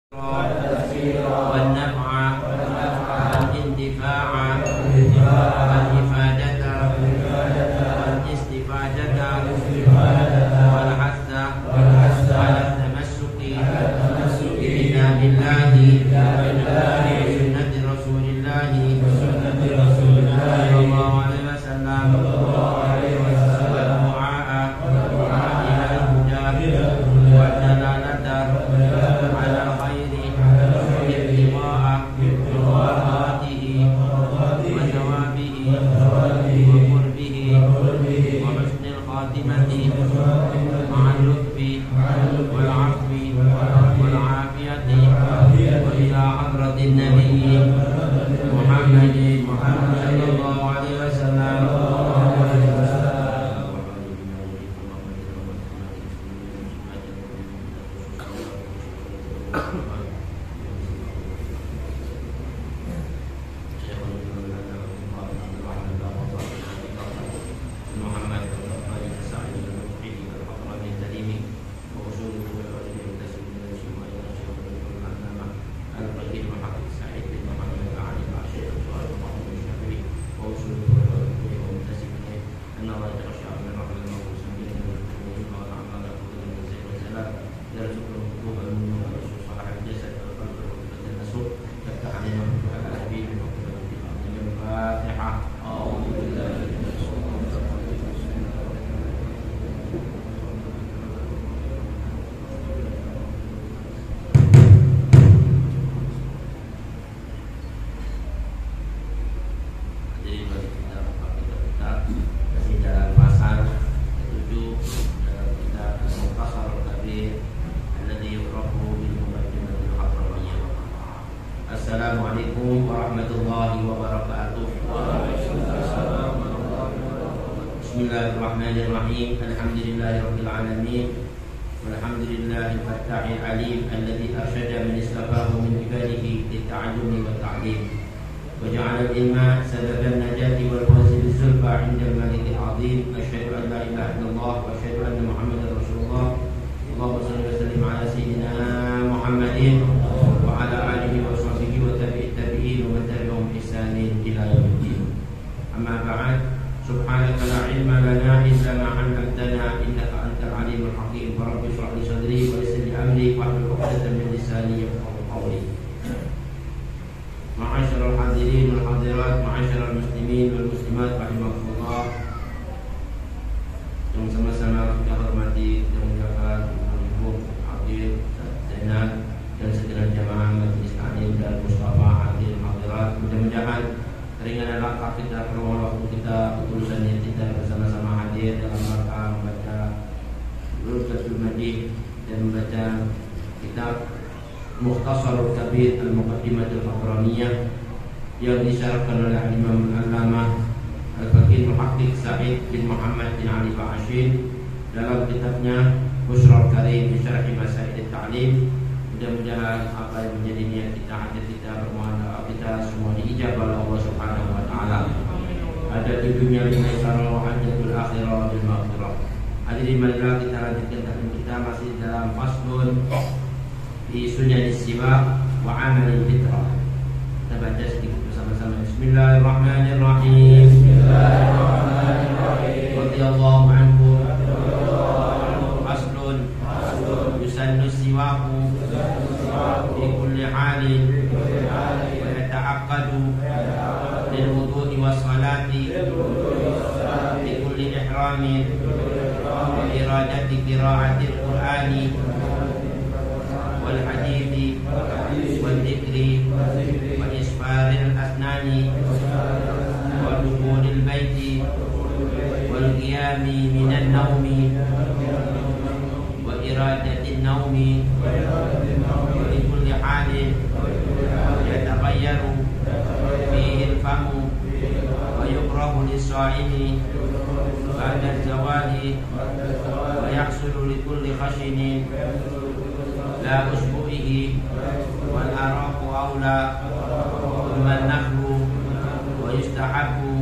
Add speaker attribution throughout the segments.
Speaker 1: والنفع والانتفاع والإفادة والاستفادة والحث على التمسك بكتاب الله وسنة رسول الله صلى الله عليه وسلم والدعاء إلى الهدى والدلالة على الخير ابتغاء مرضاته وثوابه وقربه وحسن الخاتمة مع اللطف والعفو والعافية وإلى حضرة النبي محمد صلى الله عليه وسلم. Assalamualaikum warahmatullahi wabarakatuh. Bismillahirrahmanirrahim. Alhamdulillahirabbil alamin. Walhamdulillahil fattahil alim alladzi arsyada man istafahu min ibadihi lit-ta'allumi wat-ta'lim. Wa ja'ala al-ilma sababan najati wal fawzi bis-sulfa 'inda al-malikil 'azim. Asyhadu an la ilaha illallah wa asyhadu anna Muhammadar Rasulullah. Allahumma shalli wa sallim ala sayyidina Muhammadin wa ala alihi wa sahbihi wa tabi'in wa man tabi'ahum bi ihsanin ila yaumiddin. Amma ba'd. Subhanaka la ilma lana illa ma 'allamtana innaka antal alimul hakim. Rabbi shrah li sadri wa yassir li amri wahlul 'uqdatam min lisani yafqahu qawli. Ma'asyiral hadirin wal hadirat, ma'asyiral muslimin wal muslimat rahimakumullah. Yang sama-sama kita hormati dan muliakan Ibu Hadir Zainal dan segenap jamaah majelis taklim dan musyawarah hadir hadirat. Mudah-mudahan keringanan langkah kita, permohonan waktu kita, ketulusan niat kita bersama-sama hadir dalam rangka membaca Rulatul Madih dan membaca kitab Mukhtasarul Kabir Al-Muqaddimatul Faqraniyah yang disyarahkan oleh Imam Al-Allamah Al-Faqih Muhaqqiq Sa'id bin Muhammad bin Ali Ba'ashin dalam kitabnya Bushrul Karim bi Syarhi Masail Ta'lim. Mudah-mudahan apa yang menjadi niat kita, hajat kita, permohonan doa kita semua diijabah oleh Allah Subhanahu wa taala. Ada di dunia lima syarah wa hajatul akhirah bil maghfirah. Hadirin marilah kita lanjutkan taklim kita masih dalam faslun di sunanis siwak wa amalil fitrah. Kita baca sedikit bersama-sama. Bismillahirrahmanirrahim. Bismillahirrahmanirrahim. Radhiyallahu anhu. Faslun yusannu siwaku fi kulli halin wa yata'aqqadu lil wudu'i was salati fi kulli ihramin wa iradati qira'atil qur'ani wal hadithi wal dhikri wa isfaril asnani wa dukhulil baiti wal qiyami minan nawmi wa iradatin nawmi wa li kulli halin yataghayyaru fihi al-famu wa yukrahu lis-sha'imi ba'da az-zawali wa yahsulu li kulli khashinin la usbu'ihi wal araqu awla thumma an-nahlu wa yustahabbu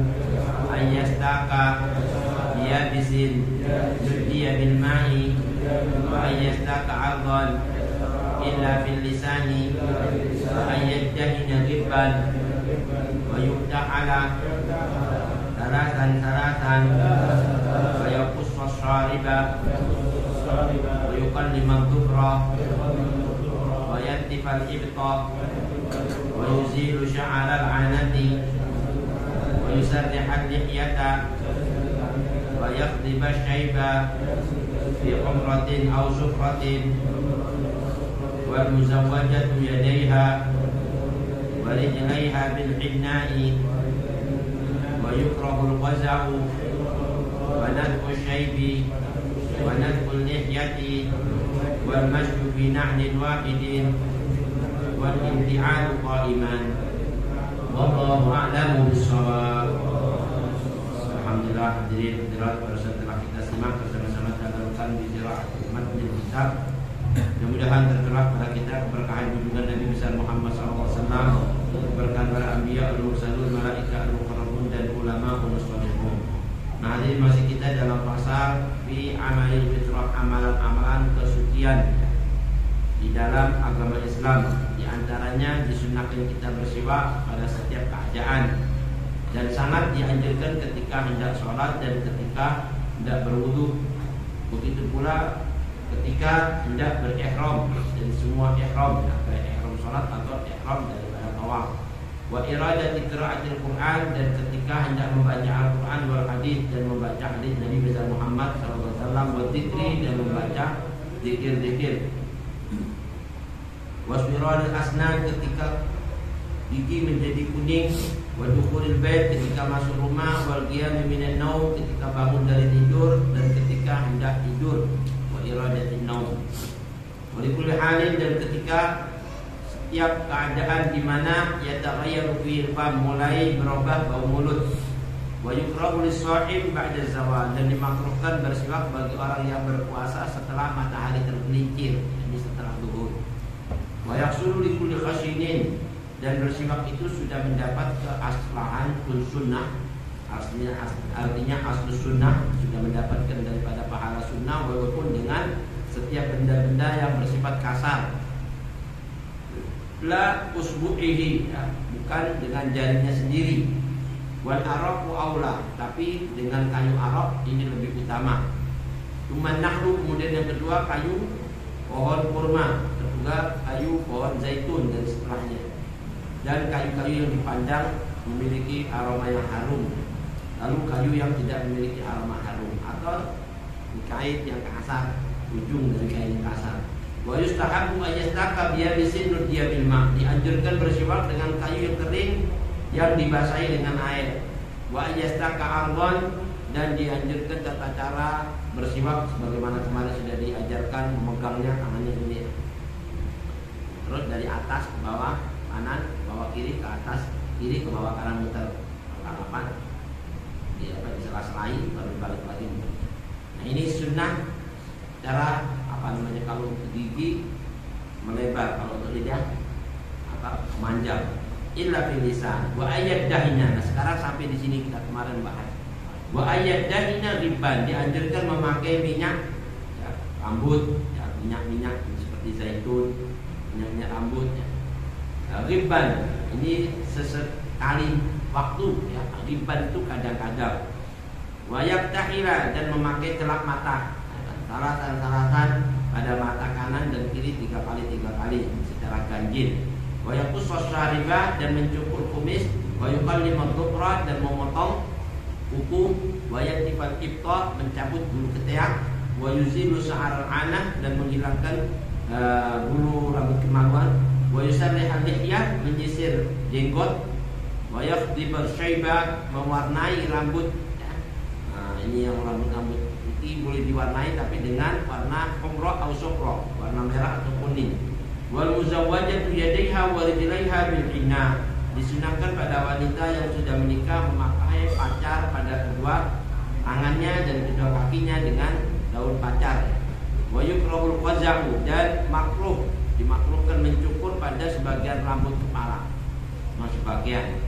Speaker 1: an yastaka biyabisin nudiya bil ma'i wa an yastaka 'adhan illa fil lisani wa ayyadahina ghibban wa yufta'ala salatan wa yaqussa syariba wa yuqallima dhufra wa yantifal ibta wa yuzilu sya'ara al-'anati wa yusarriha al-lihyata wa yaqdiba syaiba fi umratin aw sufratin wal muzawwajatu yadayha wa rijlayha bil hinna'i wa yukrahu al-qaza'u wa nadhu syaibi wa nadhu al-lihyati wal mashyu fi na'lin wahidin wal inti'alu qa'iman wallahu a'lamu bis-shawab. Alhamdulillah, hadirin hadirat telah kita simak bersama-sama tadabburan di Ziraat Matnil Kitab. Mudah-mudahan tercurah pada kita keberkahan junjungan Nabi besar Muhammad SAW, keberkahan para anbiya, al-mursalun, malaika, al-muqarrabun dan ulama al-mustalihun. Nah, hadirin masih kita dalam pasal fi amalil fitrah, amalan-amalan kesucian di dalam agama Islam. Di antaranya disunahkan kita bersiwak pada setiap keadaan dan sangat dianjurkan ketika hendak sholat dan ketika hendak berwudu. Begitu pula ketika hendak berihram dan semua ihram, baik ihram sholat atau ihram daripada tawaf. Wa iradati qiraatil Quran, dan ketika hendak membaca Al-Quran wal hadis dan membaca hadis Nabi besar Muhammad SAW, wa dzikri dan membaca zikir-zikir. Wasmiradil asnan, ketika gigi menjadi kuning. Wa dukhulil bait, ketika masuk rumah. Wal qiyam minan naum, ketika bangun dari tidur dan ketika hendak tidur. Wa iradatin naum. Wa likulli halin, dan ketika setiap keadaan di mana yataghayyaru fihi al-fam, mulai berubah bau mulut. Wa yukrahu lis-sha'im ba'da zawal, dan dimakruhkan bersiwak bagi orang yang berpuasa setelah matahari tergelincir, ini setelah zuhur. Wa yahsulu likulli khashinin, dan bersiwak itu sudah mendapat keaslahan sunnah, artinya aslu sunnah, sudah mendapatkan daripada pahala sunnah, walaupun dengan setiap benda-benda yang bersifat kasar. La usbu'ihi, ya, bukan dengan jarinya sendiri. Wal araqu aula, tapi dengan kayu araq ini lebih utama. Cuman nahlu, kemudian yang kedua kayu pohon kurma, ketiga kayu pohon zaitun dan setelahnya. Dan kayu-kayu yang dipandang memiliki aroma yang harum. Lalu kayu yang tidak memiliki aroma harum, atau kait yang kasar, ujung dari kain kasar. Wa yustahabu ayyastaka biyabisin nudiya bil ma', dianjurkan bersiwak dengan kayu yang kering yang dibasahi dengan air. Wa ayyastaka ardon, dan dianjurkan tata cara bersiwak sebagaimana kemarin sudah diajarkan, memegangnya tangannya ini. Terus dari atas ke bawah kanan, bawah kiri ke atas, kiri ke bawah kanan, muter apa? Di sela-selai baru balik lagi. Nah, ini sunnah cara kalau untuk gigi melebar, kalau untuk lidah memanjang. Illa fil lisan wa ayyadahina. Nah, sekarang sampai di sini kita kemarin bahas. Wa ayyadahina riban, dianjurkan memakai minyak ya, rambut, ya, minyak seperti zaitun, minyak rambut ya. Riban ini sesekali waktu ya. Riban itu kadang-kadang. Wa yaftahila, dan memakai celak mata. Salatan pada mata kanan dan kiri 3 kali secara ganjil. Wa yaqussa syariba, dan mencukur kumis. Wa yuqallimu dhufra, dan memotong kuku. Wa yantifal ibta, mencabut bulu ketiak. Wa yuzilu sya'ar al-anah, dan menghilangkan bulu rambut kemaluan. Wa yusarrihal lihyah, menyisir jenggot. Wa yaqdibu syaiba, mewarnai rambut ya. Nah, ini yang rambut ini boleh diwarnai tapi dengan warna humra atau sufra, warna merah atau kuning. Wal muzawwajatu yadayha wa rijlaiha bil hinna, disunahkan pada wanita yang sudah menikah memakai pacar pada kedua tangannya dan kedua kakinya dengan daun pacar. Wa yukrahul qaza'u, dan dimakruhkan mencukur pada sebagian rambut kepala, sebagian.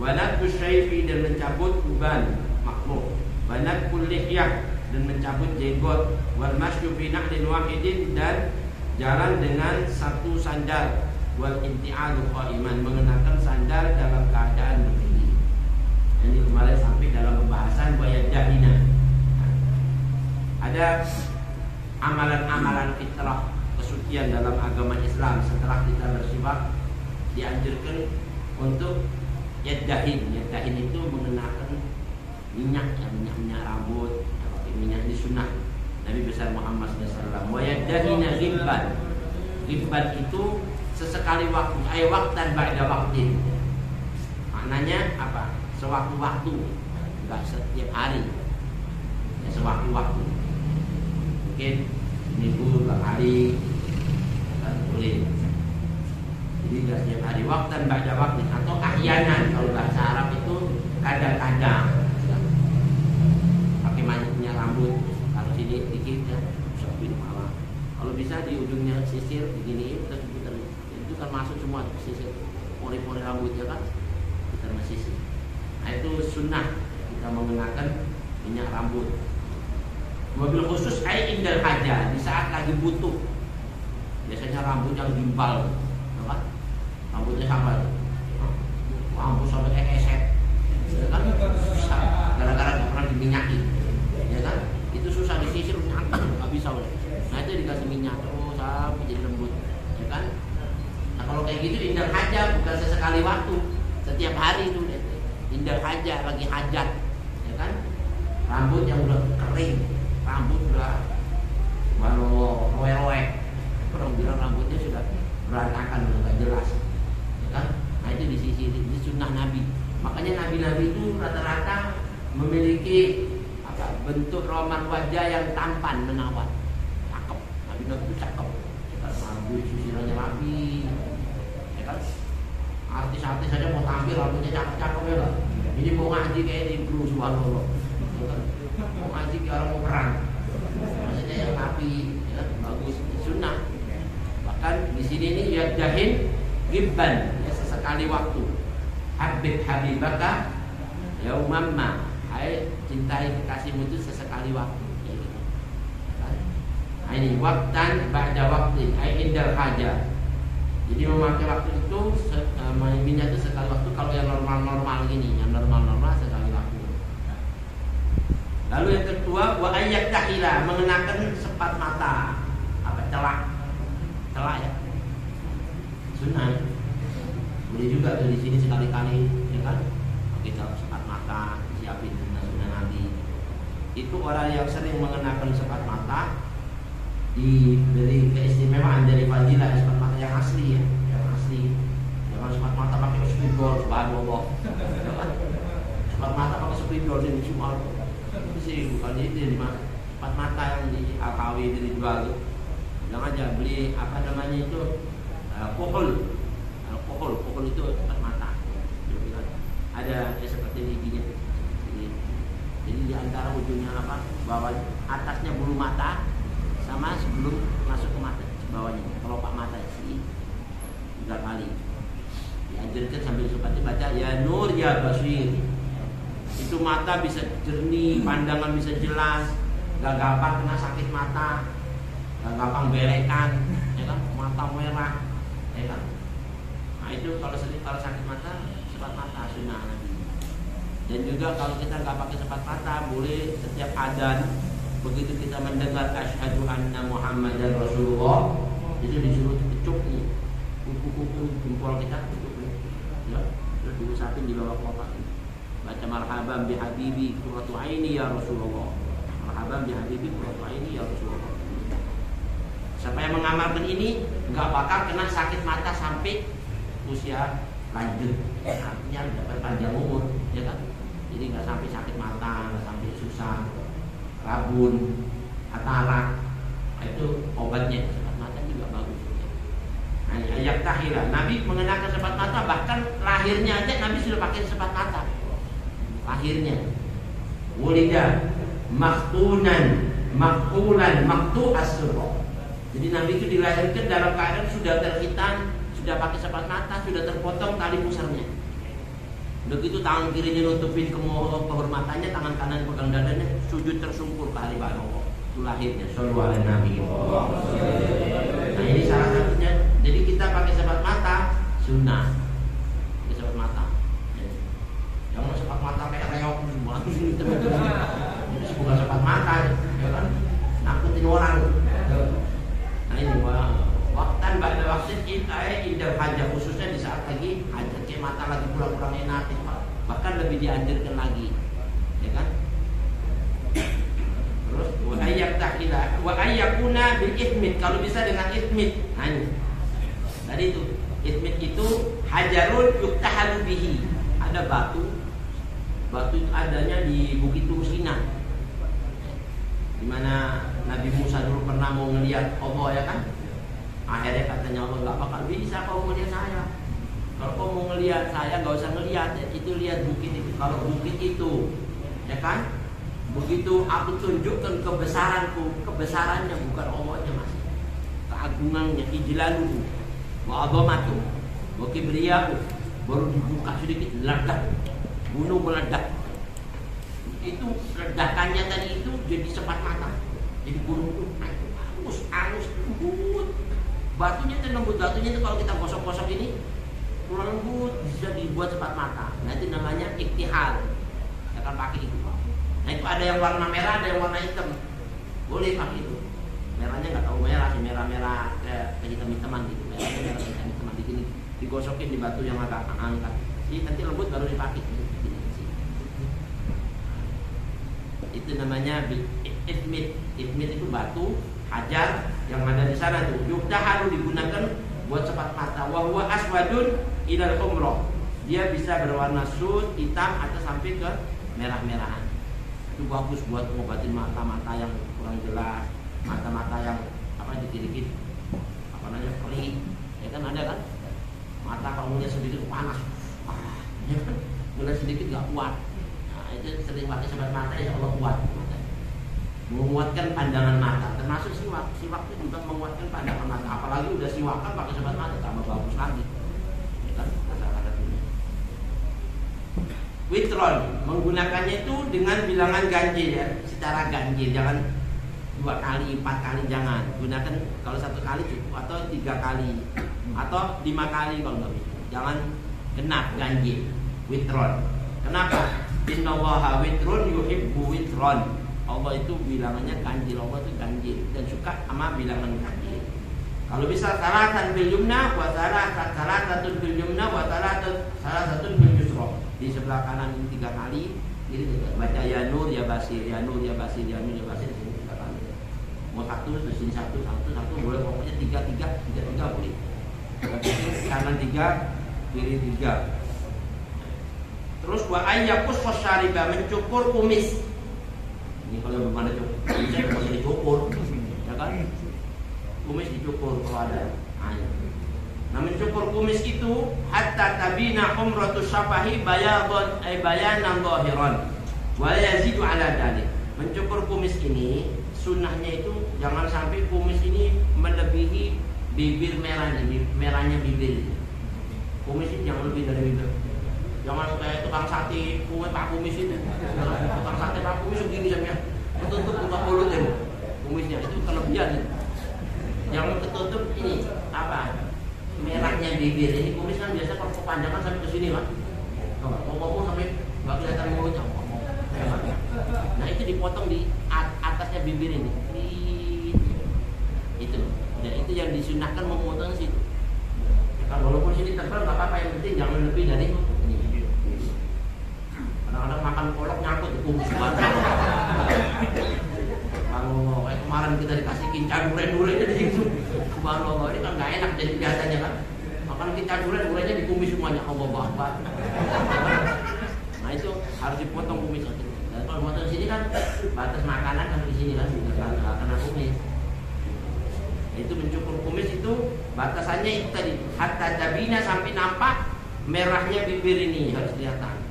Speaker 1: Wa nadhu syaifi, dan mencabut uban, makruh. Wa nadhul lihyah, dan mencabut jenggot. Wal masyu fi na'lin wahidin, dan jalan dengan satu sandal, wal inti'alu qa'iman, mengenakan sandal dalam keadaan berdiri. Ini kemarin sampai dalam pembahasan wayadahina. Ada amalan-amalan fitrah kesucian dalam agama Islam. Setelah kita bersifat, dianjurkan untuk yadahin. Yadahin itu mengenakan minyak, minyak rambut, minyak di sunnah Nabi besar Muhammad SAW. Wa yadahina ghibban. Ghibban itu sesekali waktu, waktan ba'da waktin. Maknanya apa? Sewaktu-waktu, enggak setiap hari. Ya, sewaktu-waktu. Mungkin seminggu, 2 hari, kan boleh. Jadi enggak setiap hari, waktan ba'da waktin atau ahyanan. Kalau bahasa Arab itu kadang-kadang. Pakai minyak rambut. Kalau sini dikit ya, sampai malam. Kalau bisa di ujungnya sisir begini, terus putar. Itu kan masuk semua sisir, pori-pori rambutnya kan, kita sisir. Nah itu sunnah kita mengenakan minyak rambut. Mobil khusus indal haja, di saat lagi butuh. Biasanya rambut yang gimbal, kan? Rambutnya sampai, rambut sampai kayak keset, ya kan? Bisa, gara-gara nggak pernah diminyakin, ya kan? Itu susah disisir, nggak bisa udah. Nah itu dikasih minyak terus sampai jadi lembut, ya kan? Nah kalau kayak gitu indal haja, bukan sesekali waktu, setiap hari itu deh. Indal haja, lagi hajat, ya kan? Rambut yang udah kering, rambut udah roe-roe, orang bilang rambutnya sudah berantakan, udah gak jelas, ya kan? Nah itu disisir, itu sunnah Nabi. Makanya Nabi-Nabi itu rata-rata memiliki bentuk roman wajah yang tampan, menawan, cakep. Nabi-Nabi itu cakep, ya kan? Rambut sisirannya rapi, ya kan? Artis-artis saja mau tampil rambutnya cakep-cakep ya kan? Ini mau ngaji kayak di Bru Subhanallah, ya kan? Mau ngaji kayak orang mau perang, maksudnya yang rapi, ya kan? Bagus, sunnah. Bahkan di sini ini yadahin ghibban, ya sesekali waktu. Habib habibaka yaumamma, hai cintai kekasihmu itu sesekali waktu, ya gitu. Nah, ini waktan ba'da waktin, hai indal haja. Jadi memakai waktu itu minyak itu sekali waktu. Kalau yang normal-normal gini, yang normal-normal sekali waktu. Lalu yang kedua, wa ayyak tahila, mengenakan sepat mata, apa celak ya, sunnah. Boleh juga di sini sekali-kali, ya kan? Kita sepat mata, siapin sunnah Nabi. Itu orang yang sering mengenakan sepat mata diberi keistimewaan dari fadilah sepat mata yang asli, ya, yang asli. Jangan sepat mata pakai spidol, subhanallah. Sepat mata pakai spidol ini cuma itu sih bukan itu di sepat mata yang di Al-Kawi dijual. Jangan aja beli apa namanya itu Pohol itu sepat mata. Ada ya, seperti giginya. Jadi di antara ujungnya apa? Bawah atasnya bulu mata sama sebelum masuk ke mata bawahnya. Kelopak mata sih 3 kali. Diajarkan sambil seperti baca ya nur ya basir. Itu mata bisa jernih, pandangan bisa jelas, gak gampang kena sakit mata, gak gampang belekan, ya kan? Mata merah, ya kan? Nah itu kalau sakit mata, sepat mata sunnah Nabi. Dan juga kalau kita nggak pakai sepat mata, boleh setiap adzan begitu kita mendengar asyhadu anna Muhammadar Rasulullah, itu disuruh kecup nih, kuku jempol kita kecup nih, ya, terus diusapin di bawah kelopak. Baca marhaban bi habibi qurratu aini ya Rasulullah. Marhaban bi habibi qurratu aini ya Rasulullah. Siapa yang mengamalkan ini nggak bakal kena sakit mata sampai usia lanjut, artinya dapat panjang umur, ya kan? Jadi nggak sampai sakit mata, nggak sampai susah, rabun, katarak, itu obatnya. Sepat mata juga bagus. Nah, ayat tahila, Nabi mengenakan sepat mata, bahkan lahirnya aja Nabi sudah pakai sepat mata. Lahirnya, wulida, maktunan, maktu asro. Jadi Nabi itu dilahirkan dalam keadaan sudah terhitan, sudah pakai sepat mata, sudah terpotong tali pusarnya. Begitu tangan kirinya nutupin kehormatannya, tangan kanan pegang dadanya, sujud tersungkur ke hadirat Allah. Itu lahirnya. Sallallahu alaihi wasallam. Nah ini salah satunya. Jadi kita pakai sepat mata sunnah. Pakai sepat mata. Jangan sepat mata kayak reok semua. Itu bukan sepat mata, ya kan? Nakutin orang. Nah ini waktan pada waktu kita indah hajat, khususnya di saat lagi hajat, kayak mata lagi kurang-kurang enak, bahkan lebih dianjurkan lagi, ya kan? Terus wa ayyakuna bil ithmit, kalau bisa dengan ithmit. Nah ini tadi itu ithmit itu hajarun yuktahalu bihi, ada batu itu adanya di Bukit Tursina, di mana Nabi Musa dulu pernah mau ngelihat Allah, ya kan? Akhirnya katanya Allah, nggak bakal bisa kau ngelihat saya. Kalau kau mau ngelihat saya, nggak usah ngelihat, itu lihat bukit itu. Kalau bukit itu, ya kan? Begitu aku tunjukkan kebesarannya bukan Allahnya, mas, keagungannya, ijlaluhu wa azamatuhu wa kibriyahu, baru dibuka sedikit, ledak, gunung meledak. Itu ledakannya tadi itu jadi sepat mata, jadi gunung itu angus lembut, batunya itu lembut, batunya itu kalau kita gosok-gosok ini kurang lembut, bisa dibuat sepat mata. Nah itu namanya iktihal, kita akan pakai itu. Nah itu ada yang warna merah, ada yang warna hitam, boleh pakai itu. Merahnya nggak tahu merah sih, merah kayak hitam-hitaman gitu, merahnya merah hitam-hitaman di sini, digosokin di batu yang agak angkat, jadi nanti lembut baru dipakai. Itu namanya ithmit. Ithmit itu batu hajar yang ada di sana tuh. Yuktahalu digunakan buat sepat mata. Wa huwa aswadun ilal humrah. Dia bisa berwarna sud, hitam atau sampai ke merah-merahan. Itu bagus buat ngobatin mata-mata yang kurang jelas, mata-mata yang dikit-dikit perih. Ya kan ada kan? Mata kalau ngeliat sedikit panas. Ya kan? Ngeliat sedikit enggak kuat. Itu sering pakai sebat mata, ya Allah kuat, menguatkan pandangan mata, termasuk siwak itu juga menguatkan pandangan mata. Apalagi udah siwakan pakai sebat mata tambah bagus lagi, ya kan? Witron menggunakannya itu dengan bilangan ganjil, ya, secara ganjil, jangan 2 kali, 4 kali, jangan gunakan. Kalau 1 kali cukup, atau 3 kali, atau 5 kali kalau nggak bisa. Jangan genap, ganjil, witron. Kenapa? Innallaha witrun yuhibbu witron. Allah itu bilangannya ganjil, Allah itu ganjil dan suka sama bilangan ganjil. Kalau bisa salatan bil yumna wa salatatun bil yumna wa salatatun bil yusra. Di sebelah kanan ini 3 kali, ini baca ya nur ya basir, ya nur ya basir, ya nur ya basir, di sini 3 kali. Mau 1 di sini 1 boleh, pokoknya 3 boleh. Kanan 3, kiri 3. Terus wa ayyakus wasyariba, mencukur kumis. Ini kalau belum ada cukur, bisa dicukur, ya kan? Kumis dicukur kalau ada. Nah mencukur kumis itu hatta tabina umratu syafahi bayanan zahiran wa yazidu ala dalik. Mencukur kumis ini sunnahnya itu jangan sampai kumis ini melebihi bibir merahnya bibir. Kumis ini jangan lebih dari bibir. Jangan kayak tukang sate Pak Kumis itu. Tukang sate Pak Kumis segini sampai ketutup buka mulut ini. Kumisnya itu kelebihan itu. Jangan ketutup ini merahnya bibir. Ini kumis kan biasa kalau kepanjangan sampai ke sini kan. Ngomong sampai nggak kelihatan mulutnya. Nah itu dipotong di atasnya bibir ini. Itu. Ya, itu yang disunahkan memotong situ. Kalau walaupun sini tebal nggak apa-apa, yang penting jangan lebih dari ini. Kadang-kadang makan kolok nyangkut di kumis banget. Kalau kemarin kita dikasih kinca durian-duriannya di situ. Subhanallah, ini kan nggak enak jadi biasanya kan. Makan kinca durian-duriannya di kumis semuanya. Allah Akbar. Nah itu harus dipotong kumisnya. Dan kalau potong sini kan batas makanan kan di sini kan, nggak kena kumis. Itu mencukur kumis itu batasannya itu tadi hatta tabina, sampai nampak merahnya bibir ini harus kelihatan.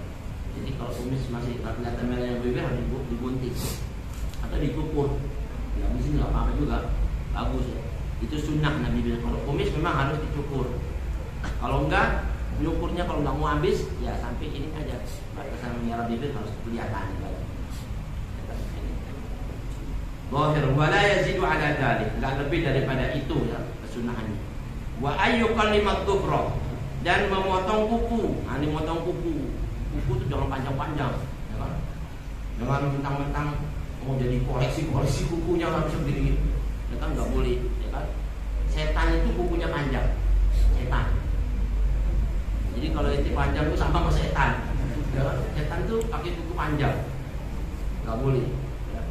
Speaker 1: Jadi kalau kumis masih nggak kelihatan merahnya bibir harus digunting atau dicukur. Ya di sini nggak apa-apa juga, bagus ya. Itu sunnah Nabi bilang. Kalau kumis memang harus dicukur. Kalau enggak, nyukurnya kalau nggak mau habis ya sampai ini aja, batasan merah bibir harus kelihatan. Zahir wala yazidu ala dzalik, enggak lebih daripada itu ya. kesunahannya. Wa ayyukallimat dhufra, dan memotong kuku. Nah, ini motong kuku. Kuku itu jangan panjang-panjang, ya kan? Jangan mentang-mentang mau jadi koleksi kukunya langsung begini. Ya kan nggak boleh, ya kan? Setan itu kukunya panjang. Setan. Jadi kalau itu panjang itu sama setan. Ya kan? Setan itu pakai kuku panjang. Nggak boleh. Ya.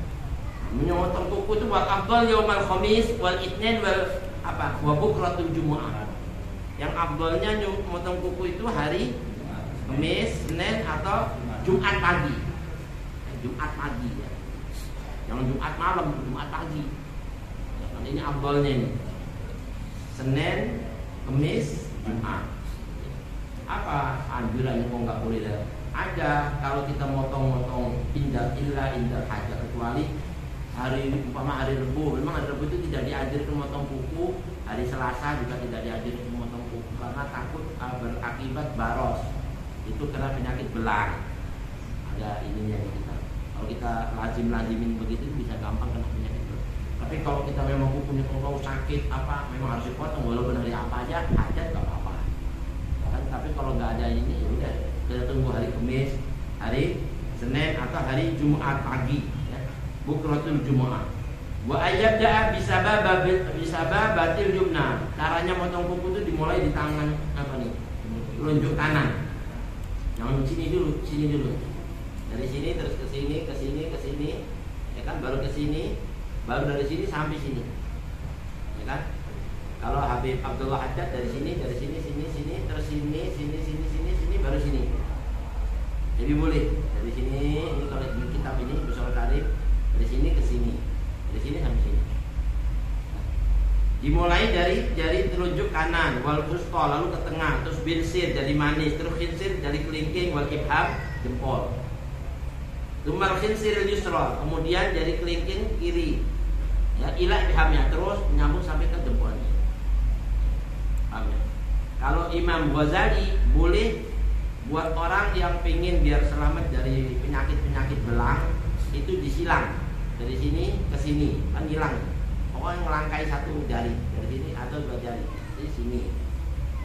Speaker 1: Menyotong kuku itu buat afdal yaumal khamis wal itsnin wal wa bukratul jumu'ah. Yang afdalnya memotong kuku itu hari Kamis, Senin atau Jumat pagi. Jumat pagi ya. Jangan Jumat malam, Jumat pagi. Ya, ini afdalnya ini. Senin, Kamis, Jumat. Apa anjurannya kok nggak boleh ya? Ada kalau kita motong-motong indah hajat, kecuali hari umpama hari Rebu. Memang hari Rebu itu tidak diajarkan motong kuku. Hari Selasa juga tidak diajarkan motong kuku karena takut berakibat baros. Itu karena penyakit belang. Ada ininya kita. Kalau kita lazimin begitu bisa gampang kena penyakit belang. Tapi kalau kita memang kukunya kalau sakit apa memang harus dipotong walaupun hari apa aja hajat nggak apa-apa. Kan, tapi kalau nggak ada ini ya udah kita tunggu hari Kamis, hari Senin atau hari Jumat pagi. Bukratul Jumu'ah. Wa ayyabda'a bisababatil yumna. Caranya motong kuku itu dimulai di tangan apa nih? Telunjuk kanan. Jangan sini dulu. Dari sini terus ke sini, ya kan? Baru ke sini, baru dari sini sampai sini. Ya kan? Kalau Habib Abdullah Haddad dari sini, terus sini, baru sini. Jadi boleh dari sini, ini kalau di kitab ini Busarul Karif dari sini ke sini, dari sini sampai sini. Dimulai dari jari telunjuk kanan, wal wusta, lalu ke tengah, terus binsir jadi manis, terus khinsir jadi kelingking, wal ibham jempol. Tumal khinsir yusra, kemudian dari kelingking kiri, ya ila ibhamnya, terus nyambung sampai ke jempolnya. Paham ya? Kalau Imam Ghazali boleh buat orang yang pengen biar selamat dari penyakit belang itu disilang dari sini ke sini kan hilang. Pokoknya ngelangkai satu jari dari sini atau dua jari dari sini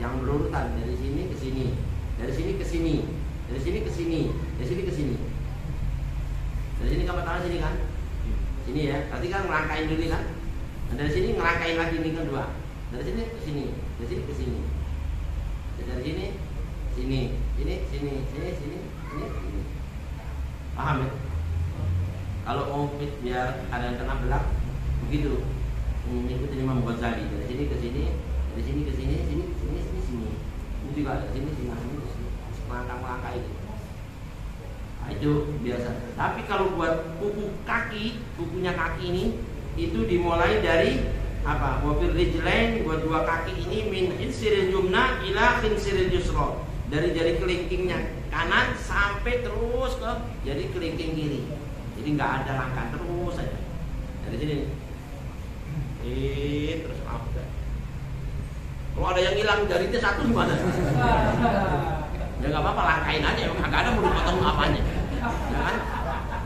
Speaker 1: yang berurutan dari sini ke sini, dari sini ke sini, dari sini ke sini, dari sini ke sini, dari sini kamu tangan sini kan sini ya, berarti kan ngelangkain dulu kan. Nah, dari sini ngelangkain lagi ini kan dua, dari sini ke sini, dari sini ke sini, dari sini sini. Paham ya? Kalau mau biar ada yang kena belak begitu, ikutin Imam Ghazali dari sini ke sini, dari sini ke sini, sini. Ini juga dari sini, melangkah itu. Nah, itu biasa. Tapi kalau buat kukunya kaki ini itu dimulai dari apa? Wafir rijlain, buat dua kaki ini min khinsiril yumna ila khinsiril yusra. Dari jari kelingkingnya kanan sampai terus ke jari kelingking kiri. Jadi nggak ada langkah, terus saja dari sini. Terus apa? Kalau ada yang hilang jarinya satu gimana? Ya nggak apa-apa, langkain aja. Emang nggak ada mau dipotong apanya, ya kan?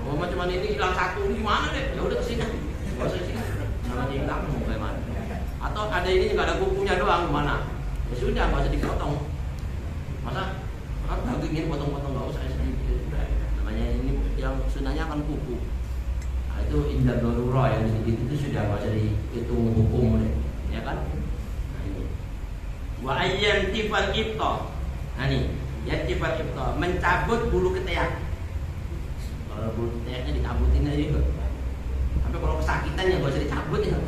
Speaker 1: Mau cuma ini hilang satu, ini gimana deh? Ya udah kesini, nggak usah sini. Namanya hilang mau gimana? Atau ada ini nggak ada kukunya doang gimana? Ya sudah, nggak usah dipotong. Masa dagingnya potong-potong nggak usah. Namanya ini yang sunahnya kan kuku. Nah, itu indah darurah yang gitu itu sudah nggak usah dihitung hukum deh, ya kan? Nah, ini wa ayyantifal ibta. Nah nih, yantifal ibta, mencabut bulu ketiak. Kalau bulu ketiaknya dicabutin aja juga. Sampai kalau kesakitan ya nggak usah dicabut ya.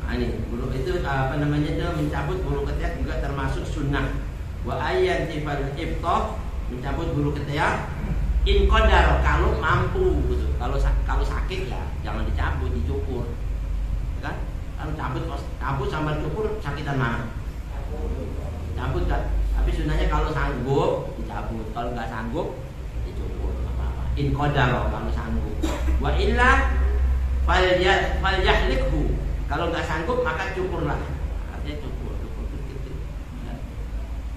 Speaker 1: Nah ini bulu itu apa namanya itu mencabut bulu ketiak juga termasuk sunnah. Wa ayyantifal ibta, mencabut bulu ketiak in qadar, kalau mampu gitu. Kalau sakit ya jangan dicabut, dicukur. Ya kan? Kalau cabut sama cukur sakitan mana? Cabut kan. Tapi sunahnya kalau sanggup dicabut, kalau nggak sanggup dicukur apa-apa. In qadar kalau sanggup. Wa illa falyahlikhu. Kalau nggak sanggup maka cukurlah. Artinya cukur gitu.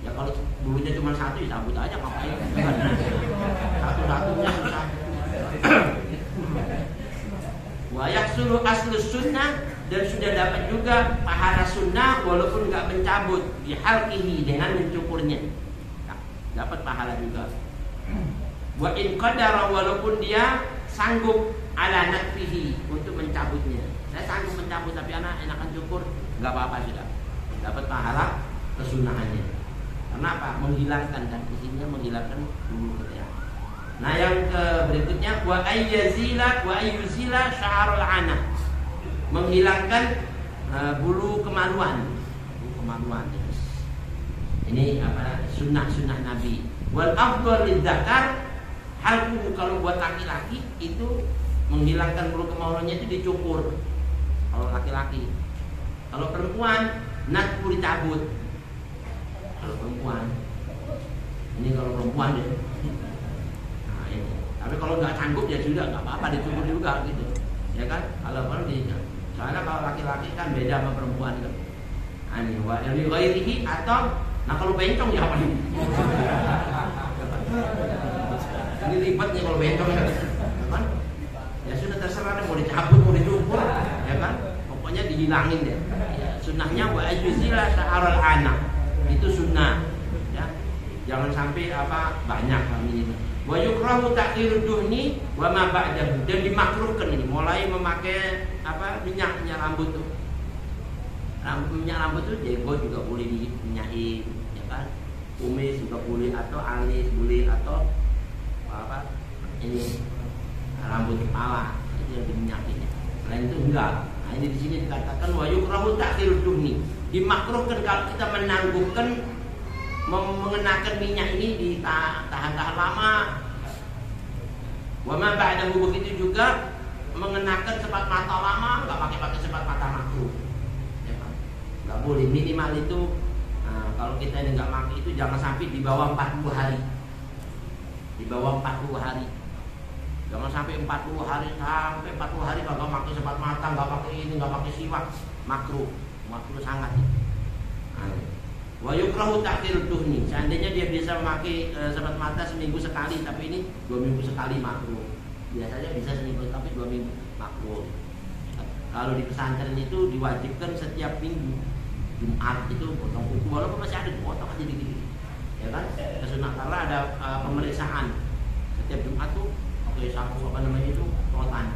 Speaker 1: Ya kalau bulunya cuma satu ya cabut aja, ngapain? Satu-satunya susah. Wa yahsulu aslus sunnah dan sudah dapat juga pahala sunnah walaupun nggak mencabut bihalqihi dengan mencukurnya, dapat pahala juga. Wa in qadara, walaupun dia sanggup ala nakfihi untuk mencabutnya. Saya sanggup mencabut tapi anak enakan cukur, nggak apa-apa, sudah dapat pahala kesunahannya. Karena apa? Menghilangkan, dan isinya menghilangkan bulu ketiak. Nah yang berikutnya wa ayyuzila sya'arul ana, menghilangkan bulu kemaluan. Ini apa? Sunnah Nabi. Wal afdal lidzakar, halku, kalau buat laki-laki itu menghilangkan bulu kemaluannya itu dicukur kalau laki-laki. Kalau perempuan natku dicabut. Kalau perempuan ini, kalau perempuan deh. Nah ini. Tapi kalau nggak sanggup ya sudah, nggak apa-apa, dicukur juga gitu, ya kan? Kalau perempuan, soalnya kalau laki-laki kan beda sama perempuan kan. Ani wa ghairihi, atau nah kalau bencong ya apa nih? Ini ribet nih kalau bencong ya kan? Ya sudah terserah deh, mau dicabut mau dicukur, ya kan? Pokoknya dihilangin deh. Ya, sunnahnya wa ayyuzila sya'arul ana, itu sunnah, ya. Jangan sampai apa banyak kami ini. Wa yukrahu ta'khirud duhni wa ma ba'dahu, dan dimakruhkan ini mulai memakai apa minyak rambut tuh. Minyak rambut tuh jenggot juga boleh diminyakin, ya kan? Kumis juga boleh, atau alis boleh, atau apa ini rambut kepala itu yang diminyakin. Selain itu enggak. Nah ini di sini dikatakan wa yukrahu ta'khirud duhni, dimakruhkan kalau kita menangguhkan mengenakan minyak ini di tahan-tahan lama. Wa ma ba'dahu, begitu juga mengenakan sepat mata lama, enggak pakai sepat mata makruh. Ya kan? Enggak boleh, minimal itu kalau kita ini enggak pakai itu jangan sampai di bawah 40 hari. Di bawah 40 hari. Jangan sampai 40 hari kalau pakai sepat mata, enggak pakai ini, enggak pakai siwak, makruh sangat. Wa yukrahu ta'khirud duhni, seandainya dia bisa memakai sepat mata seminggu sekali, tapi ini 2 minggu sekali makruh. Biasanya bisa seminggu tapi 2 minggu makruh. Kalau di pesantren itu diwajibkan setiap minggu Jumat itu potong kuku, walaupun masih ada potong aja dikit, ya kan? Kesunah, karena ada pemeriksaan setiap Jumat tuh. Oke, sapu apa namanya itu, rotan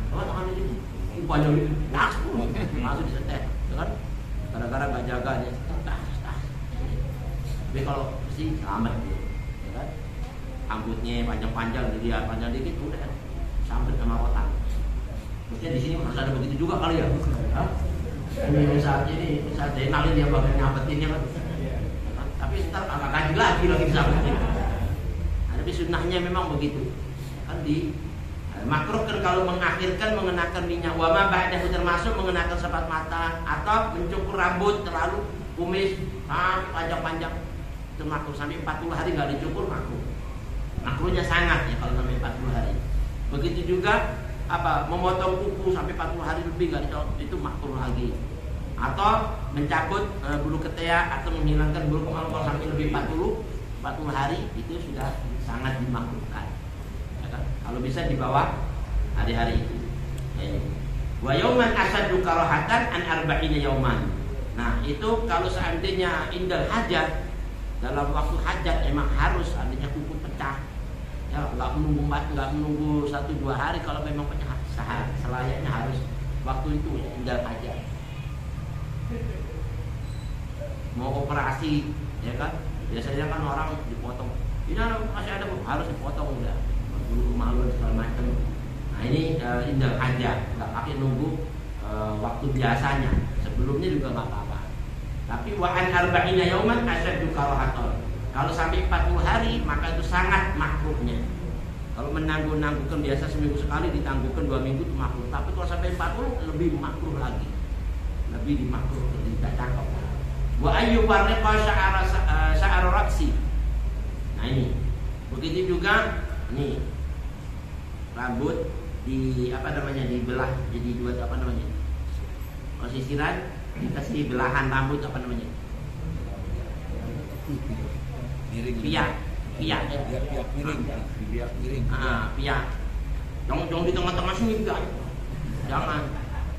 Speaker 1: itu panjang itu langsung disetet, ya kan? Gara-gara nggak jaga nih, tapi kalau sih selamat gitu, ya kan? Rambutnya panjang-panjang, jadi panjang dikit udah sampai sama rotan. Mungkin di sini harus ada begitu juga kali ya? Ini saat denalin dia bakal nyabetinnya kan? Tapi ntar agak gaji lagi disabetin. Tapi sunnahnya memang begitu, kan di makruh kan kalau mengakhirkan mengenakan minyak. Wa ma ba'dahu, termasuk mengenakan sepat mata atau mencukur rambut terlalu kumis panjang-panjang, itu makruh. Sampai 40 hari nggak dicukur makruh. Makruhnya sangat ya kalau sampai 40 hari. Begitu juga apa memotong kuku sampai 40 hari lebih nggak dicukur, itu makruh lagi. Atau mencabut bulu ketiak atau menghilangkan bulu kemaluan sampai lebih 40 hari, itu sudah sangat dimakruhkan. Kalau bisa di bawah hari-hari itu. Wa yauman asaddu karahatan an arba'ina yauman. Nah, itu kalau seandainya indal hajat, dalam waktu hajat emang harus adanya kuku pecah. Ya, enggak menunggu 1-2 hari, kalau memang pecah selayaknya harus waktu itu ya, indal hajat. Mau operasi, ya kan? Biasanya kan orang dipotong. Ini masih ada harus dipotong udah. Bulu kemaluan segala macam. Nah ini indah aja, nggak pakai nunggu waktu biasanya. Sebelumnya juga nggak apa-apa. Tapi wa'an arba'ina yauman asyaddu karahaton. Kalau sampai 40 hari maka itu sangat makruhnya. Kalau menangguhkan biasa seminggu sekali, ditangguhkan 2 minggu itu makruh. Tapi kalau sampai 40 lebih makruh lagi. Lebih dimakruh, tidak cakep. Wa ayyu farriqa sya'ara ra'si. Nah ini. Begitu juga nih rambut dibelah jadi 2 apa namanya? Kalau sisiran dikasih belahan rambut apa namanya? Miring. Piak miring. Piak. Jangan di tengah-tengah sini enggak. Jangan.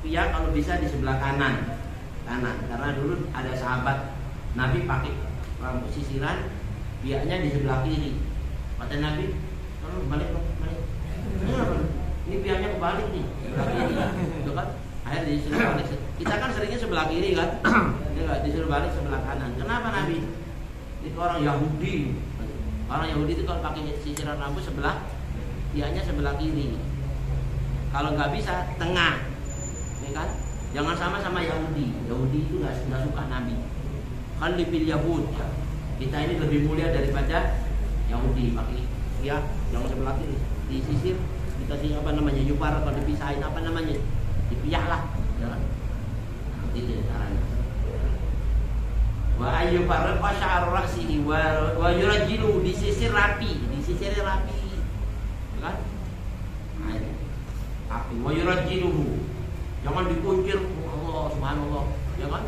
Speaker 1: piak kalau bisa di sebelah kanan. Karena dulu ada sahabat Nabi pakai rambut sisiran, piaknya di sebelah kiri. Kata Nabi, balik. Ini piaknya kebalik nih, sebelah kiri. Itu kan, akhirnya disuruh balik. Kita kan seringnya sebelah kiri kan, disuruh balik sebelah kanan. Kenapa Nabi? Itu orang Yahudi. Orang Yahudi itu kalau pakai sisiran rambut sebelah, piaknya sebelah kiri. Kalau nggak bisa tengah, ya kan? Jangan sama Yahudi. Yahudi itu nggak suka Nabi. Khalifil Yahud. Kita ini lebih mulia daripada Yahudi. Pakai piak, jangan sebelah kiri. Disisir, dikasih yupar atau dipisahin dipiak lah. Ya kan? Itu caranya. Wa ayyufarqa sya'ar ra'sihi wa yurajjilu, disisir rapi, kan? Nah, api wa yurajjiluhu. Jangan dikuncir, Allah subhanallah, ya kan?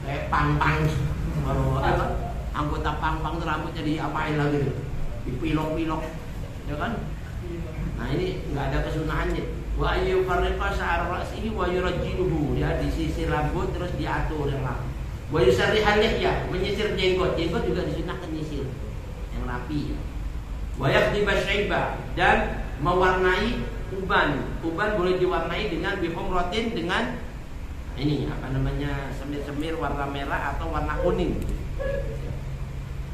Speaker 1: Kayak pang-pang, subhanallah, ya kan? Anggota pang-pang rambutnya diapain lagi? Dipilok-pilok, ya kan? Nah ini nggak ada kesunahannya. Wa ayyufarqa sya'ar ra'sihi wa yurajjiluhu, ya, disisir rambut terus diatur yang rapi. Wa yusarrihal lihya, menyisir jenggot juga disunahkan nyisir yang rapi. Wa yakhdhiba syaiba, dan mewarnai uban boleh diwarnai dengan bihumratin, dengan ini semir-semir warna merah atau warna kuning.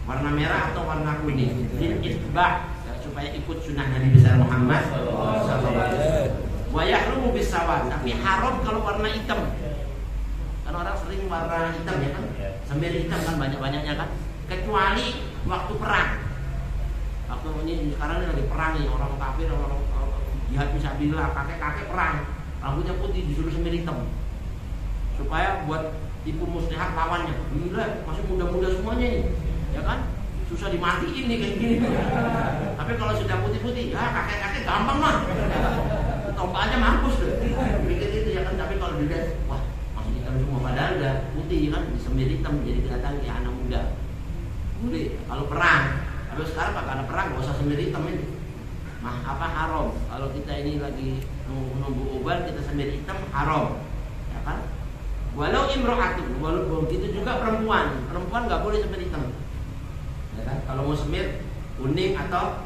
Speaker 1: Warna merah atau warna kuning. Lil itba', supaya ikut sunnah Nabi besar Muhammad sallallahu alaihi wasallam. Wa yahrumu bisawad, tapi haram kalau warna hitam. Kan orang sering warna hitam ya kan? Semir hitam kan banyak-banyaknya kan? Kecuali waktu perang. Waktu ini sekarang ini lagi perang nih, orang kafir, orang jihad fisabilillah, kakek perang, rambutnya putih disuruh semir hitam, supaya buat tipu muslihat lawannya. Gila, masih muda-muda semuanya nih, ya kan? Susah dimatiin nih kayak gini. Tapi kalau sudah putih-putih, ya kakek gampang mah. Tombak aja mampus tuh. Pikir itu ya kan. Tapi kalau dilihat, wah masih hitam semua, padahal udah putih kan, semir hitam, jadi kelihatan kayak anak muda. Boleh kalau perang. Tapi sekarang kalau ada perang, gak usah semir hitam ini. Haram. Kalau kita ini lagi nunggu uban, kita semir hitam, haram, ya kan? Walau imro'atun, walau begitu juga perempuan nggak boleh semir hitam, ya kan? Kalau mau semir kuning atau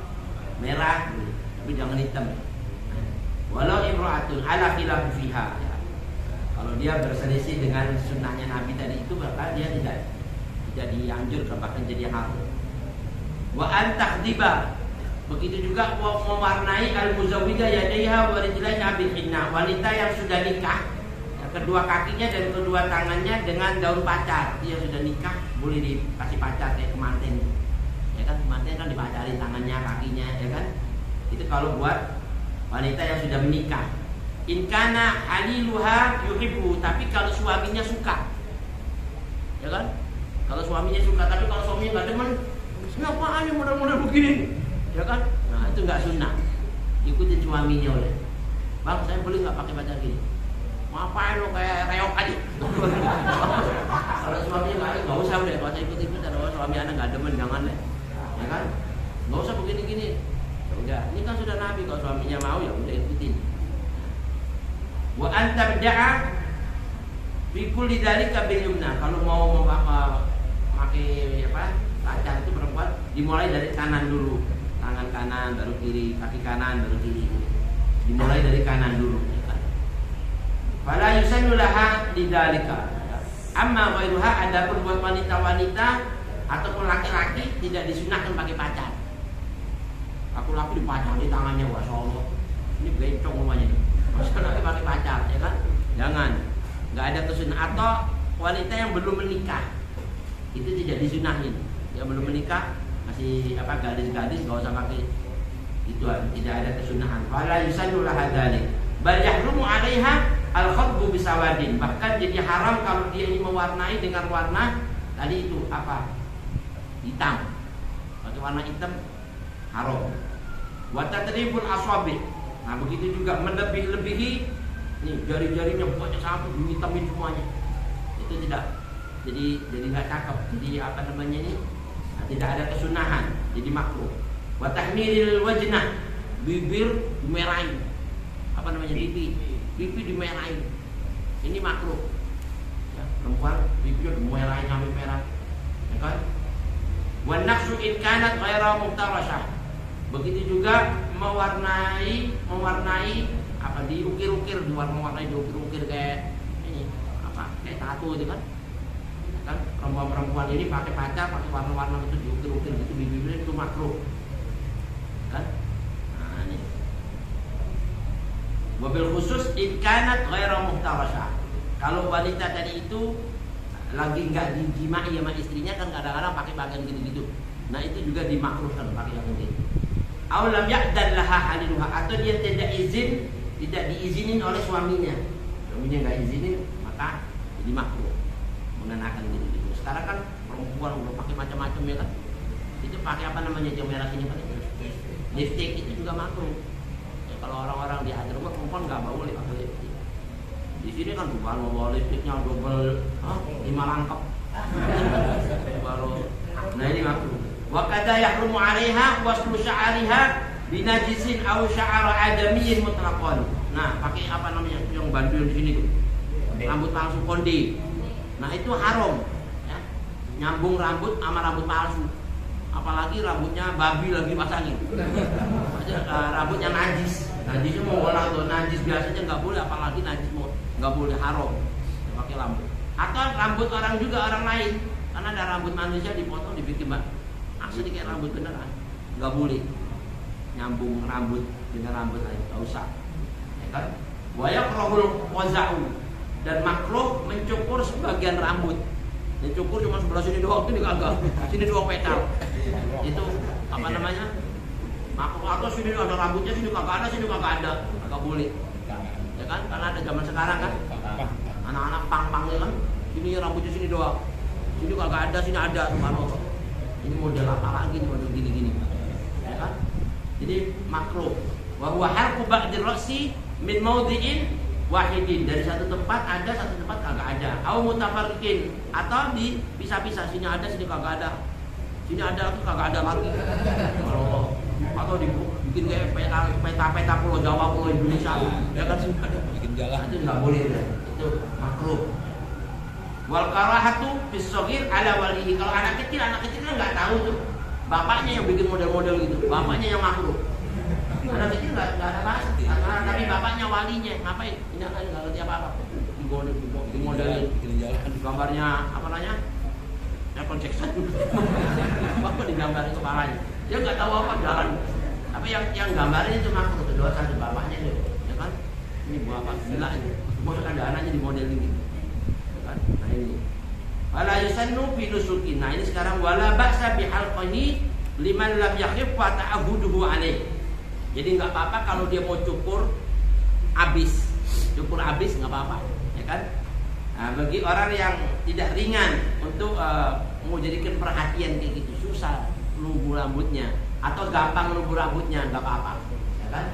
Speaker 1: merah, tapi jangan hitam. Walau imro'atun ala khilaf fiha, ya. Kalau dia berselisih dengan sunnahnya Nabi tadi itu, maka dia tidak dianjurkan, bahkan jadi haram. Wa antakdiba, begitu juga mewarnai al-muzawwidah yadaiha wa rijlaiha bil hinna, wanita yang sudah nikah, kedua kakinya dan kedua tangannya dengan daun pacar. Dia sudah nikah, boleh dikasih pacar kayak kemanten. Ya kan, kemanten kan dipacarin tangannya, kakinya, ya kan? Itu kalau buat wanita yang sudah menikah. In kana haliluha yuhibbu, tapi kalau suaminya suka. Ya kan? Kalau suaminya suka, tapi kalau suaminya enggak demen, kenapa yang mudah-mudah begini? Ya kan? Nah itu nggak sunnah. Ikutin suaminya oleh. Bang, saya boleh nggak pakai pacar gini? Ngapain lo kayak reok aja? Kalau suaminya nggak usah deh. Kalau saya ikut-ikut, kalau suami anak nggak demen, jangan deh. Ya kan? Nggak usah begini-gini. Ya udah, ini kan sudah Nabi. Kalau suaminya mau ya udah ikutin. Wa anta bda'a fi kulli dzalika bil yumna. Kalau mau pakai pacar itu perempuan, dimulai dari kanan dulu. Tangan kanan baru kiri, kaki kanan baru kiri. Dimulai dari kanan dulu. Fala yusannu laha lidzalika. Amma ghairuha, adapun buat wanita-wanita ataupun laki-laki tidak disunahkan pakai pacar. Laki-laki dipacari tangannya, masyaallah. Ini bencong namanya. Maksudnya pakai pacar, ya kan? Jangan. Enggak ada kesunahan. Atau wanita yang belum menikah, itu tidak disunahin. Yang belum menikah masih gadis-gadis nggak usah pakai itu, tidak ada kesunahan. Wala yusannu laha dzalik bal yahrumu 'alaiha al-khatbu bisawadin, bahkan jadi haram kalau dia ini mewarnai dengan warna tadi itu hitam. Pakai warna hitam haram. Wa tadribul asabi, nah begitu juga melebih-lebihi nih jari-jarinya pokoknya sampai dihitamin semuanya. Itu tidak, jadi nggak cakep. Jadi ini tidak ada kesunahan, jadi makruh. Wa tahmiril wajnah, bibir dimerahin. Pipi dimerahin. Ini makruh. Ya, perempuan bibirnya merah sampai merah, ya kan? Wan naqsu in kanat ghaira muftarashah. Begitu juga mewarnai apa diukir-ukir, diwarna-warnai diukir-ukir kayak ini apa kayak tato itu kan. Kan perempuan-perempuan ini pakai pacar, pakai warna-warna itu diukir-ukir gitu bibirnya itu makruh. Kan? Nah, ini. Wabil khusus in kanat ghaira muftarashah. Kalau wanita tadi itu lagi nggak dijimai sama istrinya kan kadang-kadang pakai bagian gitu-gitu. Nah itu juga dimakruhkan pakai yang ini. Aw lam ya'dan laha haliluha, atau dia tidak diizinin oleh suaminya. Suaminya nggak izinin, maka jadi makruh mengenakan gitu-gitu. Sekarang kan perempuan udah pakai macam-macam ya kan. Itu pakai apa namanya yang merah ini pakai lipstick itu juga makruh. Ya, kalau orang-orang di Hadramut perempuan nggak boleh pakai lipstick. Di sini kan bukan bawa lipstiknya double 5 rangkap. Baru. Nah ini makruh. Wa kada yahrumu 'alaiha waslu sya'riha binajisin aw sya'ra adamiyyin mutlaqan. Nah, pakai apa namanya? Yang bandul di sini tuh. Rambut palsu konde. Nah, itu haram, ya. Nyambung rambut sama rambut palsu. Apalagi rambutnya babi lagi pasangin. Rambutnya najis. Najisnya mau olah tuh, najis biasanya enggak boleh, apalagi najis mau enggak boleh, haram. Pakai rambut. Atau rambut orang juga orang lain. Karena ada rambut manusia dipotong dibikin asli kayak rambut beneran, nggak boleh nyambung rambut dengan rambut lain, nggak usah, ya kan? Wayak rohul wazau, dan makruh mencukur sebagian rambut. Mencukur cuma sebelah sini doang, ini kagak, sini doang petal. Itu apa namanya? Makruh. Atau sini ada rambutnya, sini kagak ada, nggak boleh, ya kan? Karena ada zaman sekarang kan, anak-anak pang-pang ya kan, sini rambutnya sini doang, sini kagak ada, sini ada, subhanallah. Ini model apa lagi nih, model gini-gini, ya kan? Jadi makruh. Wa huwa harqu ba'di ra'si min mawdi'in wahidin, dari satu tempat ada, satu tempat kagak ada. Au mutafarriqin, atau dipisah-pisah, sini ada, sini kagak ada. Sini ada, tuh kagak ada lagi. Atau dibikin kayak peta-peta pulau Jawa, pulau Indonesia, ya kan? Bikin jalan. Itu enggak boleh, ya. Itu makruh. Wal karahatu fis shaghir ala walihi. Kalau anak kecil kan nggak tahu tuh. Bapaknya yang bikin model-model gitu. Bapaknya yang makruh. Anak kecil nggak ada bahasa. Tapi bapaknya walinya ngapain? Ini kan nggak ngerti apa-apa. Bikin modelin, bikin jalan. Gambarnya apa namanya? Michael Jackson. Bapak digambarin kepalanya. Dia nggak tahu apa jalan. Tapi yang gambarin itu makruh. Kedua satu bapaknya itu, ya kan? Ini bapak gila ini. Semua ada anaknya di modelin gitu. Nah ini wala yusannu fi nusukin. Nah ini sekarang wala ba'sa bi halqihi liman lam yakhif wa ta'ahuduhu alaih. Jadi enggak apa-apa kalau dia mau cukur habis enggak apa-apa, ya kan? Nah, bagi orang yang tidak ringan untuk mau jadikan perhatian kayak gitu, susah lumbuh rambutnya atau gampang lumbuh rambutnya, enggak apa-apa, ya kan?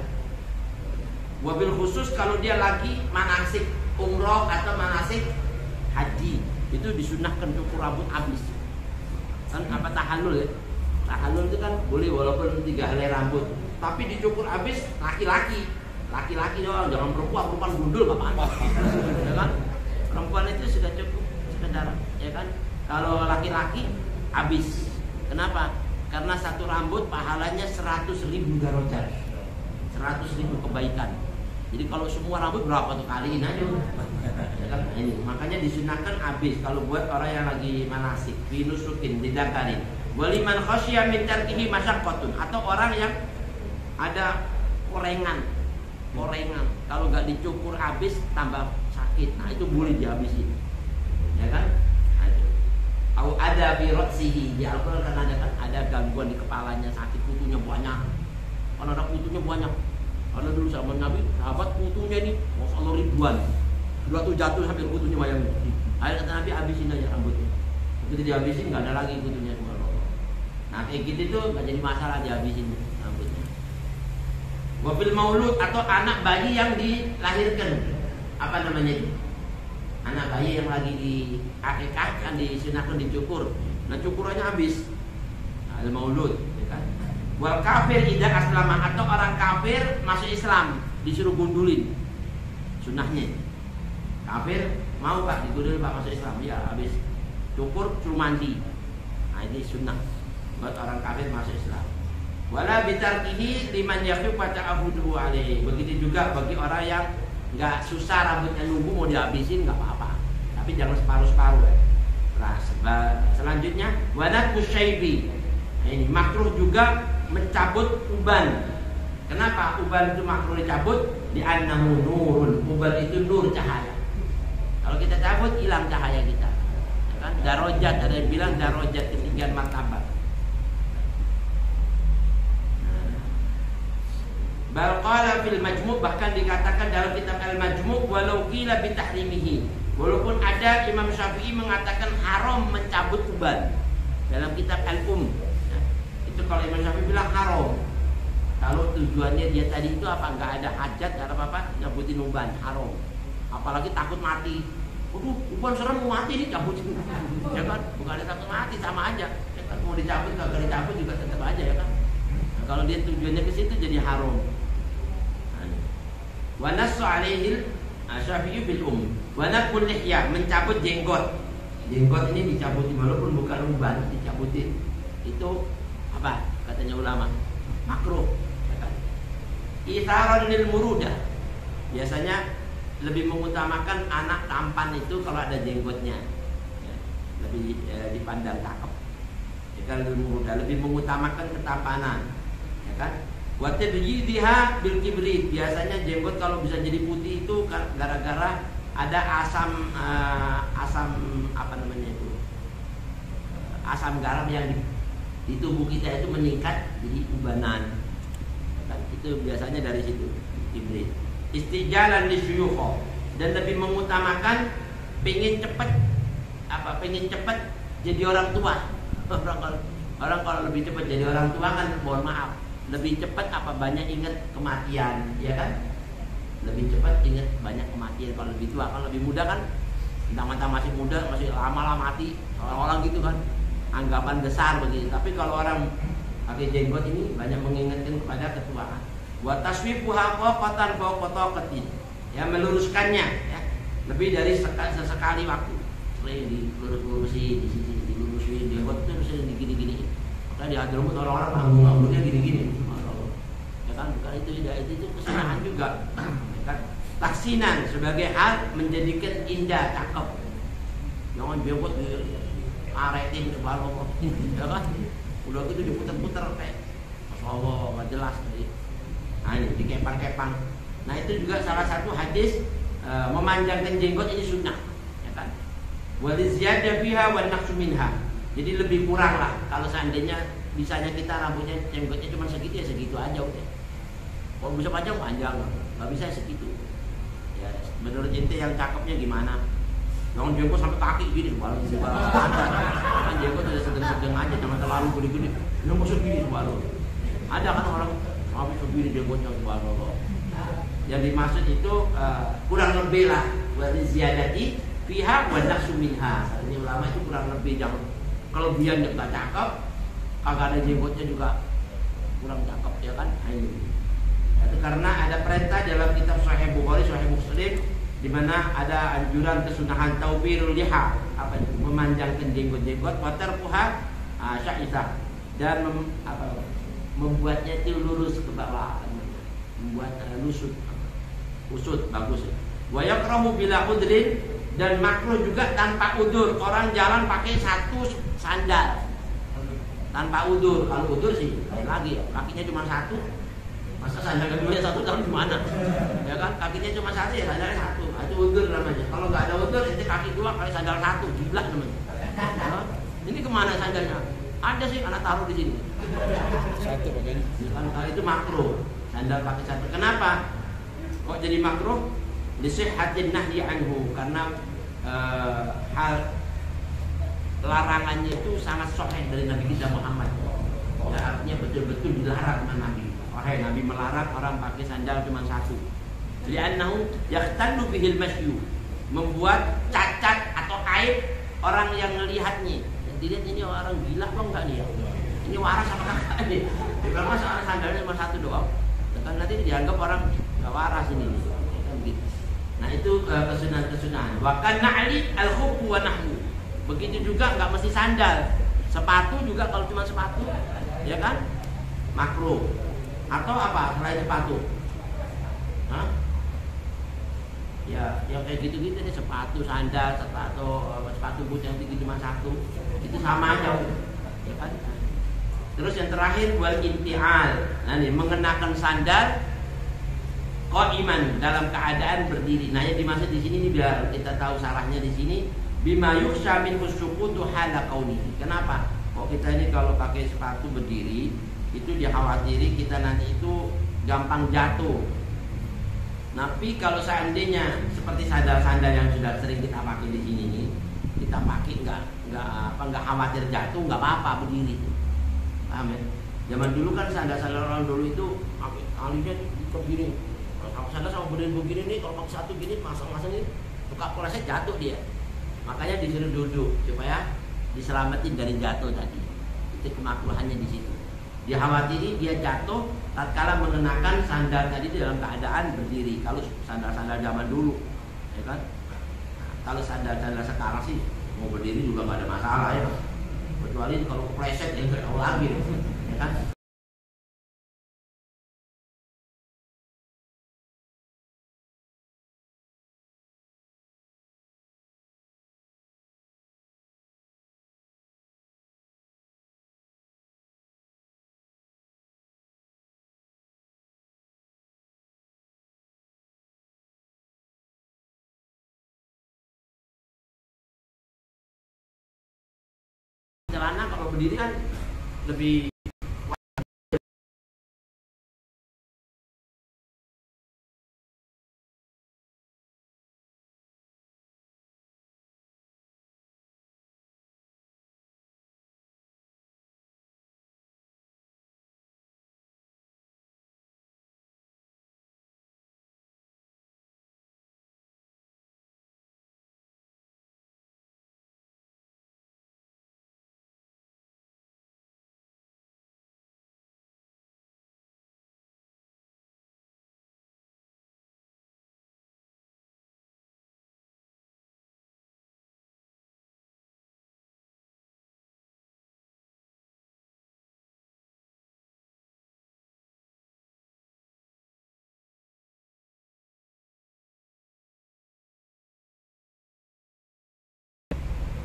Speaker 1: Wabil khusus kalau dia lagi manasik umroh atau manasik haji, itu disunahkan cukur rambut habis. Kan apa tahallul ya? Tahallul itu kan boleh walaupun 3 helai rambut, tapi dicukur habis laki-laki doang, jangan perempuan gundul apaan. Ya kan? Perempuan itu sudah cukup sekedar, ya kan? Kalau laki-laki habis. Kenapa? Karena satu rambut pahalanya 100.000 darajat. 100.000 kebaikan. Jadi kalau semua rambut berapa tuh, kaliin aja. Ya kan? Ini makanya disunahkan habis kalau buat orang yang lagi manasik, binusukin didakarin. Waliman khasya min tarkihi masyaqqatun, atau orang yang ada korengan. Kalau nggak dicukur habis tambah sakit. Nah, itu boleh dihabisin. Ya kan? Au ada bi ra'sihi, di Al-Qur'an kan ada gangguan di kepalanya, sakit, kutunya banyak. Kalau ada kutunya banyak. Karena dulu zaman Nabi, sahabat kutunya ini, Masya Allah ribuan. Jatuh hampir kutunya bayangin. Akhirnya kata Nabi, habisin aja rambutnya. Begitu dihabisin, nggak ada lagi kutunya. Nah kayak gitu tuh nggak jadi masalah, dihabisin rambutnya. Wabil maulud, atau anak bayi yang dilahirkan, apa namanya itu? Anak bayi yang lagi di akikah kan disunahkan dicukur. Nah cukurannya habis. Al maulud, ya kan? Wal kafir idza aslama, atau orang kafir masuk Islam disuruh gundulin. Sunahnya Kafir mau Pak digoda Pak masuk Islam, ya habis cukur suruh mandi. Nah ini sunnah buat orang kafir masuk Islam. Wala bitarkihi liman yakhif ta'abudu alaihi. Begitu juga bagi orang yang nggak susah rambutnya nunggu mau dihabisin nggak apa-apa. Tapi jangan separuh-separuh ya. Nah, selanjutnya wanat musyaibi. Nah, ini makruh juga mencabut uban. Kenapa uban itu makruh dicabut? Li'annahu nurun. Uban itu nur, cahaya. Kalau kita cabut hilang cahaya kita. Ya kan? Darajat, ada yang bilang darajat ketinggian martabat. Bal qala fil majmu', bahkan dikatakan dalam kitab al-majmu' walau qila bi tahrimihi. Walaupun ada Imam Syafi'i mengatakan haram mencabut uban dalam kitab al-um. Nah, itu kalau Imam Syafi'i bilang haram. Kalau tujuannya dia tadi itu apa? Enggak ada hajat, enggak ada apa-apa, nyabutin uban, haram. Apalagi takut mati. Waduh, uban serem mau mati dicabutin. Ya kan? Bukan ada takut mati, sama aja. Ya kan? Mau dicabut kagak dicabut juga tetap aja ya kan? Nah, kalau dia tujuannya ke situ jadi haram. Wa nassu alaihi Syafi'i bil wa nakul lihya, mencabut jenggot. Jenggot ini dicabutin walaupun bukan uban, dicabutin. Itu apa? Katanya ulama, makruh. Itharan lil murudah. Biasanya lebih mengutamakan anak tampan itu kalau ada jenggotnya. Ya, lebih dipandang cakep. Ya kan, lebih mengutamakan ketampanan. Ya kan? Wa tabyidiha bil kibrit. Biasanya jenggot kalau bisa jadi putih itu gara-gara ada asam apa namanya itu? Asam garam yang di tubuh kita itu meningkat jadi ubanan. Kan itu biasanya dari situ, kibrit. Istijalan lisyuyukh, dan lebih mengutamakan pengen cepat jadi orang tua. Orang kalau lebih cepat jadi orang tua kan, mohon maaf, lebih cepat apa banyak ingat kematian, ya kan? Lebih cepat ingat banyak kematian kalau lebih tua. Kalau lebih muda kan, mentang-mentang masih muda masih lama-lama mati, orang-orang gitu kan, anggapan besar begitu. Tapi kalau orang pakai jenggot ini banyak mengingatkan kepada ketuaan. Wa taswifuha qatan fawqataqatin, ya meluruskannya ya, lebih dari sesekali waktu. Sering dilurus-lurusin, di sini dilurusin, jenggot itu bisa digini-gini. Maka di Hadramut orang-orang nganggur-nganggurnya gini-gini. Ya kan, bukan itu kesunahan juga. Ya kan? Taksinan sebagai hal menjadikan indah, cakep. Jangan jenggot diaretin subhanallah. Ya kan? Udah gitu diputer-puter kayak Masya Allah, nggak jelas tadi. Nah ini dikepang-kepang. Nah itu juga salah satu hadis memanjangkan jenggot ini sunnah, ya kan? Waliziyadah fiha wa naqsu minha. Jadi lebih kurang lah. Kalau seandainya bisanya kita rambutnya jenggotnya cuma segitu ya segitu aja udah. Kalau bisa panjang, nggak bisa segitu. Ya menurut ente yang cakepnya gimana? Jangan jenggot sampai kaki gini, baru kan jenggot udah sedang-sedang aja, jangan terlalu gede-gede. Lu maksud gini baru. Ada kan orang sampai segini jenggotnya baru. Yang dimaksud itu kurang lebih lah, berarti ziyadati fiha wa naqsu minha. Ini ulama itu kurang lebih, jangan kelebihan yang nggak cakep, kagak ada jenggotnya juga kurang cakep, ya kan? Itu karena ada perintah dalam kitab Sahih Bukhari, Sahih Muslim, di mana ada anjuran kesunahan taubirul liha, apa itu? Memanjangkan jenggot-jenggot, wa tarfuha sya'isah, dan membuatnya itu lurus ke bawah, membuat usut bagus. Wa yakrahu bila udrin, dan makruh juga tanpa udur. Orang jalan pakai satu sandal tanpa udur. Kalau udur sih lain lagi, kakinya cuma satu. Masa sandal kedua satu tahun gimana? Ya kan, kakinya cuma satu ya sandalnya satu. Itu udur namanya. Kalau nggak ada udur, itu kaki dua kali sandal satu, jiblak namanya. Nah, ini kemana sandalnya? Ada sih, anak taruh di sini. Satu pakainya. Itu makruh. Sandal pakai satu. Kenapa? Kok jadi makruh? Lisihhatin nahyi anhu, karena hal larangannya itu sangat sahih dari Nabi kita Muhammad. Ya, artinya betul-betul dilarang sama Nabi. Wahai Nabi melarang orang pakai sandal cuma satu. Li'annahu yaqtanu bihil masyu, membuat cacat atau aib orang yang melihatnya. Dilihat ini orang gila apa enggak nih ya? Ini waras apa enggak nih? Kalau masa sandalnya cuma satu doang, kan nanti dianggap orang enggak waras ini. Kan gitu. Nah itu kesunahan-kesunahan. Wa kan na'li al-khuffu wa nahwu. Begitu juga nggak mesti sandal. Sepatu juga kalau cuma sepatu, ya kan? Makruh. Atau apa selain sepatu? Hah? Ya, yang kayak gitu-gitu nih, sepatu, sandal, sepatu boot yang tinggi cuma satu. Itu sama aja, ya kan? Terus yang terakhir wal intial. Nah, nih mengenakan sandal qaiman dalam keadaan berdiri. Nah, yang dimaksud di sini nih biar kita tahu sarahnya di sini bima yukhsha min usuqutu hala kaunihi. Kenapa? Kok kita ini kalau pakai sepatu berdiri itu dikhawatiri kita nanti itu gampang jatuh. Tapi kalau seandainya seperti sandal-sandal yang sudah sering kita pakai di sini nih, kita pakai nggak khawatir jatuh, nggak apa-apa berdiri. Paham ya? Zaman dulu kan sandal-sandal orang dulu itu pakai talinya begini. Kalau sandal sama begini nih, kalau pakai satu gini masang-masang ini suka koleset jatuh dia. Makanya disuruh duduk supaya diselamatin dari jatuh tadi. Itu kemakruhannya di situ. Dikhawatiri dia jatuh tatkala mengenakan sandal tadi dalam keadaan berdiri. Kalau sandal-sandal zaman dulu, ya kan? Nah, kalau sandal-sandal sekarang sih mau berdiri juga nggak ada masalah ya. Kecuali kalau kepleset ya nggak tahu lagi, ya kan? Celana kalau berdiri kan lebih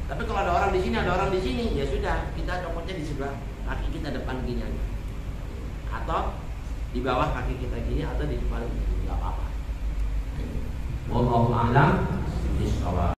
Speaker 1: tapi kalau ada orang di sini, ya sudah kita copotnya di sebelah kaki kita depan gini aja, atau di bawah kaki kita gini, atau di depan nggak apa-apa. Wallahu a'lam bishawab.